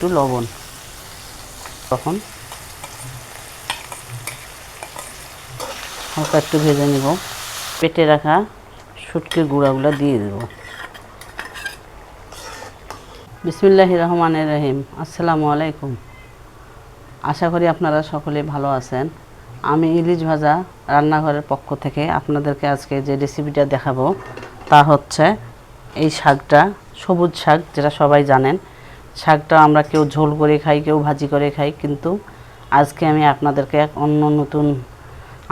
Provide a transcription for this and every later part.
একটু লবণ, তখন হালকা একটু ভেজে নেব। পেটে রাখা শুটকির গুঁড়াগুলো দিয়ে দেব। বিসমিল্লাহির রহমানির রহিম। আসসালামু আলাইকুম। আশা করি আপনারা সকলে ভালো আছেন। আমি ইলিশ ভাজা রান্নাঘরের পক্ষ থেকে আপনাদেরকে আজকে যে রেসিপিটা দেখাবো তা হচ্ছে এই শাকটা, সবুজ শাক, যেটা সবাই জানেন। শাকটা আমরা কেউ ঝোল করে খাই, কেউ ভাজি করে খাই, কিন্তু আজকে আমি আপনাদেরকে এক অন্য নতুন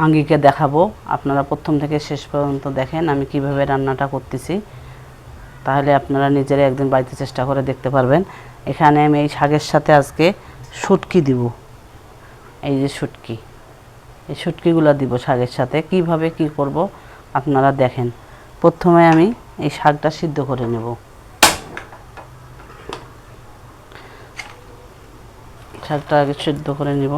আঙ্গিকে দেখাবো। আপনারা প্রথম থেকে শেষ পর্যন্ত দেখেন আমি কিভাবে রান্নাটা করতেছি, তাহলে আপনারা নিজেরা একদিন বাড়িতে চেষ্টা করে দেখতে পারবেন। এখানে আমি এই শাকের সাথে আজকে শুটকি দিব। এই যে শুটকি, এই শুটকিগুলো দিব শাকের সাথে। কিভাবে কি করব আপনারা দেখেন। প্রথমে আমি এই শাকটা সিদ্ধ করে নেব। শাকটা আগে সিদ্ধ করে নেব।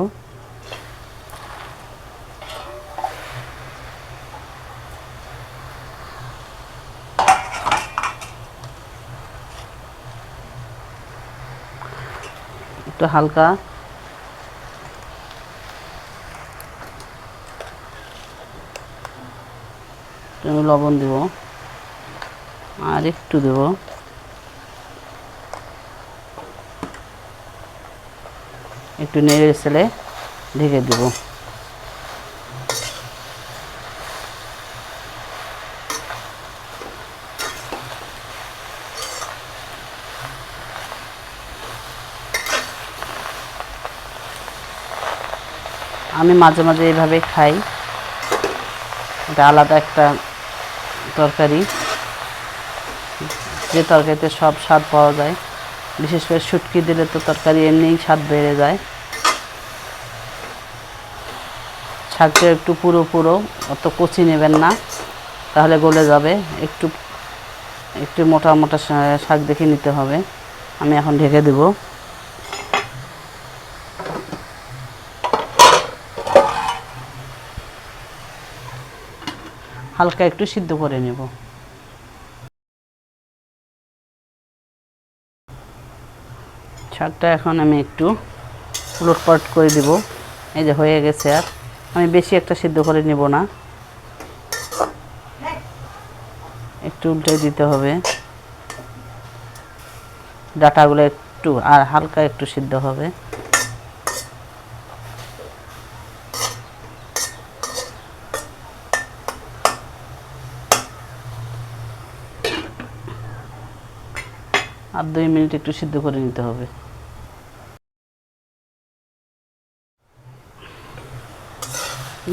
একটু হালকা লবণ দেব, আর একটু দেব, একটু নেড়ে চেড়ে ঢেকে দেব। আমি মাঝে মাঝে এইভাবে খাই। এটা আলাদা একটা তরকারি, যে তরকারিতে সব স্বাদ পাওয়া যায়। বিশেষ করে শুটকি দিলে তো তরকারি এমনিই স্বাদ বেড়ে যায়। শাকটা একটু পুরো পুরো, অত কচি নেবেন না, তাহলে গলে যাবে। একটু একটু মোটা মোটা শাক দেখে নিতে হবে। আমি এখন ঢেকে দেব। হালকা একটু সিদ্ধ করে নেব। শাকটা এখন আমি একটু উলটপালট করে দেব। এই যে হয়ে গেছে। আর আমি বেশি একটা সিদ্ধ করে নেব না, একটু উল্টে দিতে হবে। ডাঁটাগুলো একটু আর হালকা একটু সিদ্ধ হবে। আর 2 মিনিট একটু সিদ্ধ করে নিতে হবে।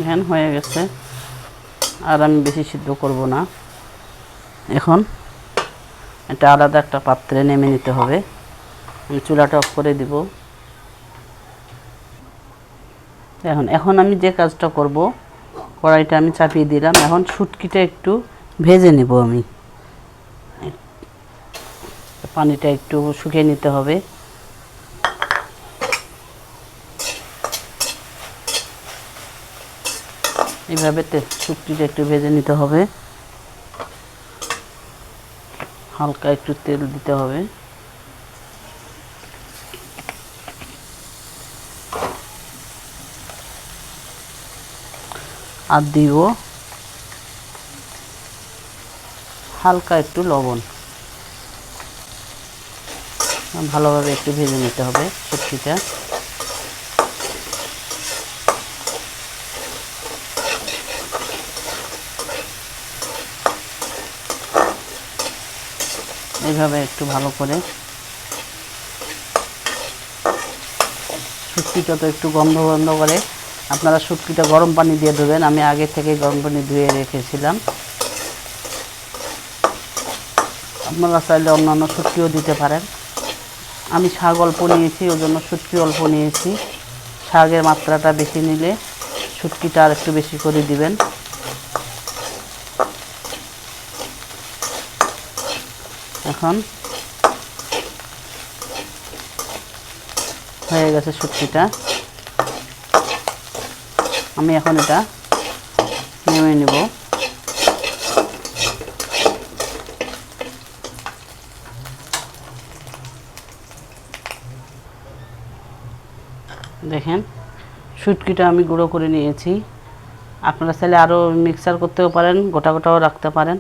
এখন হয়ে গেছে, আর আমি বেশি সিদ্ধ করব না। এখন এটা আলাদা একটা পাত্রে নেমে নিতে হবে। আমি চুলাটা অফ করে দিব। এখন আমি যে কাজটা করব, কড়াইটা আমি চাপিয়ে দিলাম। এখন শুটকিটা একটু ভেজে নেব। আমি পানিটা একটু শুকিয়ে নিতে হবে। এইভাবে শুটকিটা একটু ভেজে নিতে হবে। হালকা একটু তেল দিতে হবে। আর দিব হালকা একটু লবণ। ভালোভাবে একটু ভেজে নিতে হবে শুটকিটা। এইভাবে একটু ভালো করে। শুটকিটা তো একটু গন্ধ গন্ধ করে। আপনারা শুটকিটা গরম পানি দিয়ে ধুবেন। আমি আগে থেকে গরম পানি ধুয়ে রেখেছিলাম। আপনারা চাইলে অন্যান্য শুটকিও দিতে পারেন। আমি শাক অল্প নিয়েছি, ওই জন্য শুটকি অল্প নিয়েছি। শাকের মাত্রাটা বেশি নিলে শুটকিটা আর একটু বেশি করে দিবেন। এখন হয়ে গেছে শুটকিটা। আমি এখন এটা নেমে নেব। দেখেন শুটকিটা আমি গুঁড়ো করে নিয়েছি। আপনারা চাইলে আরও মিক্সার করতেও পারেন, গোটা গোটাও রাখতে পারেন।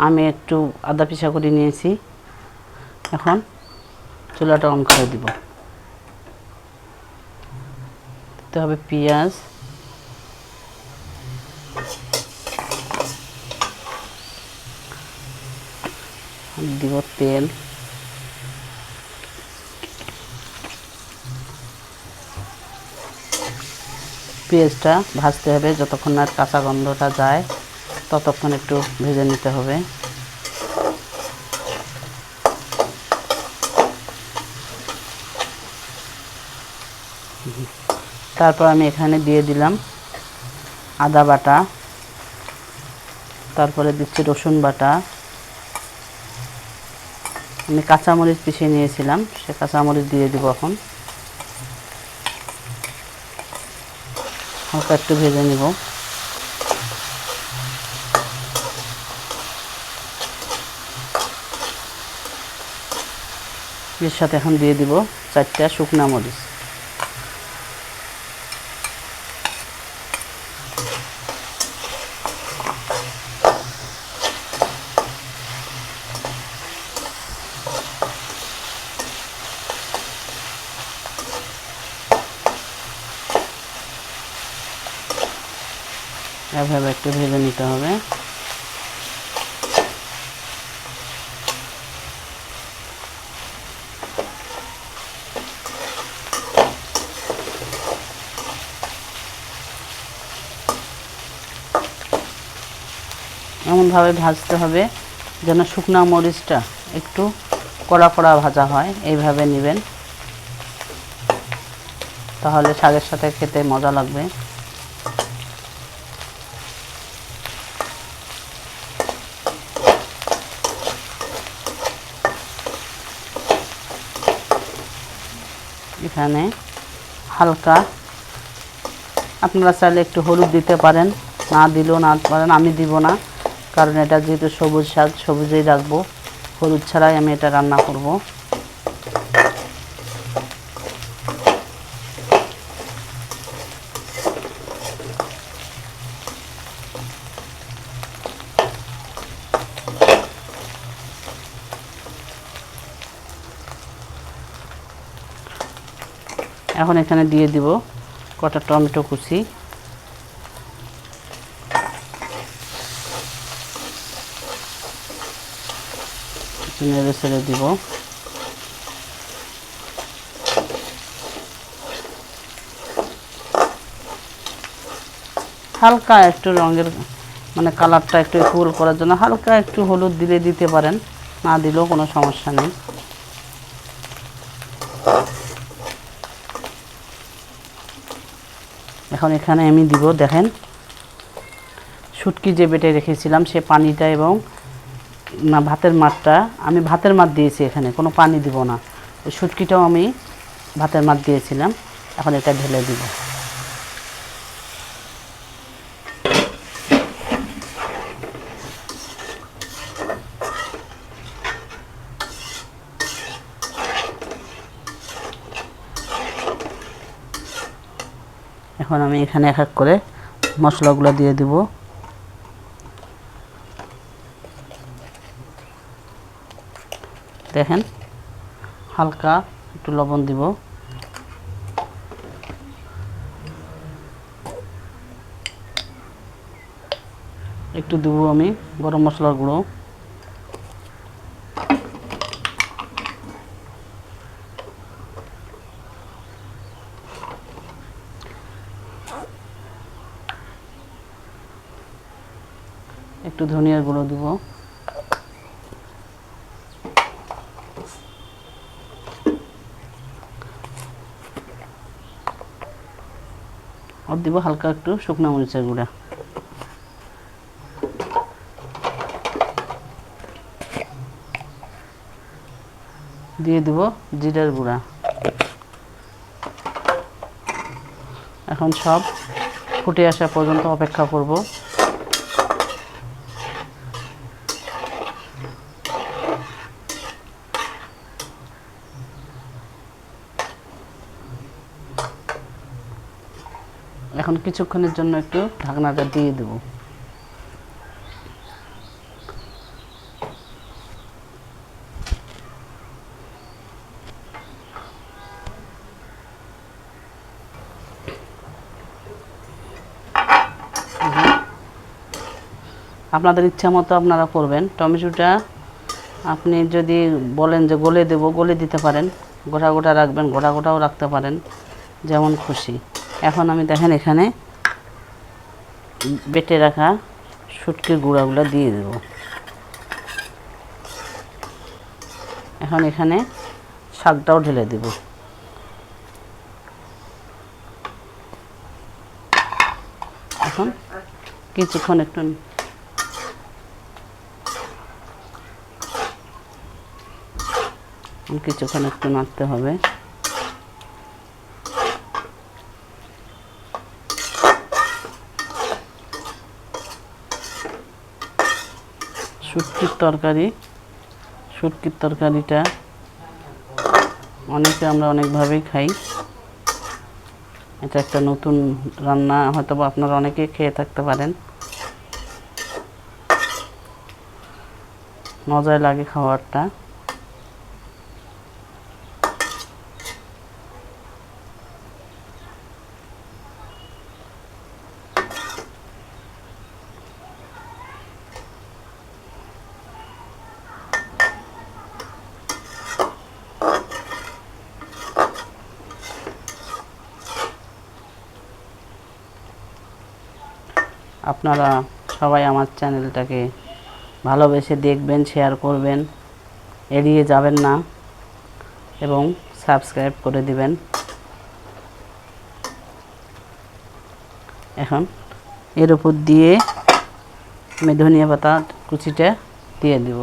আমি একটু আদা পিষা করে নিয়েছি। এখন চুলাটা অন করে দিব। দিতে হবে পেঁয়াজ, দিব তেল, পেঁয়াজটা ভাজতে হবে যতক্ষণ না কাঁচা গন্ধটা যায়, ততক্ষণ একটু ভেজে নিতে হবে। তারপর আমি এখানে দিয়ে দিলাম আদা বাটা, তারপরে দিচ্ছি রসুন বাটা। আমি কাঁচামরিচ পিষে নিয়েছিলাম, সে কাঁচামরিচ দিয়ে দিব। এখন হালকা একটু ভেজে নিব। এর সাথে এখন দিয়ে দিব 4টা শুকনা মরিচ। এভাবে একটু ভেজে নিতে হবে। এমনভাবে ভাজতে হবে যেন শুকনা মরিচটা একটু কড়া কড়া ভাজা হয়। এইভাবে নেবেন, তাহলে শাকের সাথে খেতে মজা লাগবে। এখানে হালকা আপনারা চাইলে একটু হলুদ দিতে পারেন, না দিলেও না পারেন। আমি দিব না, কারণ এটা যেহেতু সবুজ শাক, সবুজেই রাখবো। হলুদ ছাড়াই আমি এটা রান্না করব। এখন এখানে দিয়ে দিব কটা টমেটো কুচি, নেড়ে ছেড়ে দিব। হালকা একটু রঙের মানে কালারটা একটু ফুল করার জন্য হালকা একটু হলুদ দিলে দিতে পারেন, না দিলেও কোনো সমস্যা নেই। এখন এখানে আমি দিব, দেখেন শুটকি যে বেটে রেখেছিলাম সে পানিটা এবং ভাতের মাঠটা, আমি ভাতের মাঠ দিয়েছি, এখানে কোনো পানি দিব না। ওই শুটকিটাও আমি ভাতের মাঠ দিয়েছিলাম। এখন এটা ঢেলে দিব। এখন আমি এখানে এক এক করে মশলাগুলো দিয়ে দিব। দেখেন হালকা একটু লবণ দিব, একটু দেবো আমি গরম মশলার গুঁড়ো, একটু ধনিয়ার গুঁড়ো দিব, আর দিব হালকা একটু শুকনো মরিচের গুঁড়া। দিয়ে দিব জিরার গুঁড়া। এখন সব ফুটে আসা পর্যন্ত অপেক্ষা করব। এখন কিছুক্ষণের জন্য একটু ঢাকনাটা দিয়ে দেব। আপনাদের ইচ্ছা মতো আপনারা করবেন। টমেটোটা আপনি যদি বলেন যে গলে দেব, গলে দিতে পারেন, গোটা গোটা রাখবেন, গোটা গোটাও রাখতে পারেন, যেমন খুশি। এখন আমি দেখেন এখানে বেটে রাখা শুটকির গুঁড়াগুলো দিয়ে দেব। এখন এখানে শাকটাও ঢেলে দেব। এখন কিছুক্ষণ একটু নাড়তে হবে। শুটকির তরকারিটা আমরা অনেকভাবেই খাই। এটা একটা নতুন রান্না, হয়তো বা আপনারা অনেকে খেয়ে থাকতে পারেন। মজাই লাগে খাবারটা। আপনারা সবাই আমার চ্যানেলটাকে ভালোবেসে দেখবেন, শেয়ার করবেন, এড়িয়ে যাবেন না এবং সাবস্ক্রাইব করে দিবেন। এখন এর উপর দিয়ে আমি ধনিয়া পাতা কুচিটা দিয়ে দেব।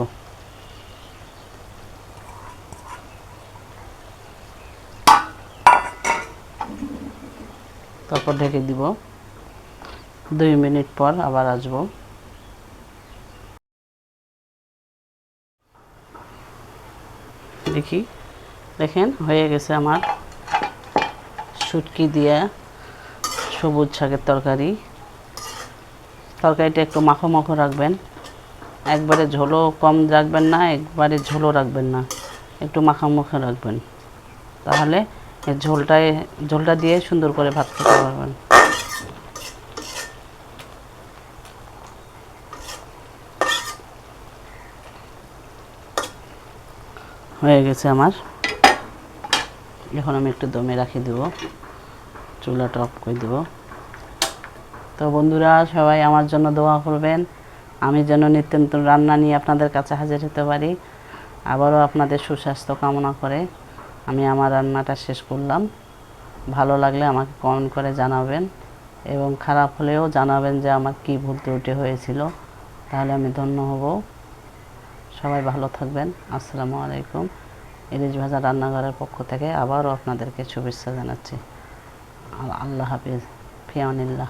তারপর ঢেকে দিব। 2 মিনিট পর আবার আসবো। দেখেন হয়ে গেছে আমার শুটকি দিয়া সবুজ শাকের তরকারিটা একটু মাখো মাখো রাখবেন। একবারে ঝোলও কম রাখবেন না, একবারে ঝোলও রাখবেন না, একটু মাখামাখো রাখবেন। তাহলে এই ঝোলটা দিয়ে সুন্দর করে ভাত খেতে পারবেন। হয়ে গেছে আমার। এখন আমি একটু দমে রাখি দেব, চুলাটা অফ করে দেব। তো বন্ধুরা সবাই আমার জন্য দোয়া করবেন, আমি যেন নিত্য নতুন রান্না নিয়ে আপনাদের কাছে হাজির হতে পারি। আবারও আপনাদের সুস্বাস্থ্য কামনা করে আমি আমার রান্নাটা শেষ করলাম। ভালো লাগলে আমাকে কমেন্ট করে জানাবেন এবং খারাপ হলেও জানাবেন যে আমার কী ভুল ত্রুটি হয়েছিল, তাহলে আমি ধন্য হব। সবাই ভালো থাকবেন। আসসালামু আলাইকুম। ইলিশ ভাজা রান্নাঘরের পক্ষ থেকে আবারও আপনাদেরকে শুভেচ্ছা জানাচ্ছি। আল্লাহ হাফিজ। ফি আমানিল্লাহ।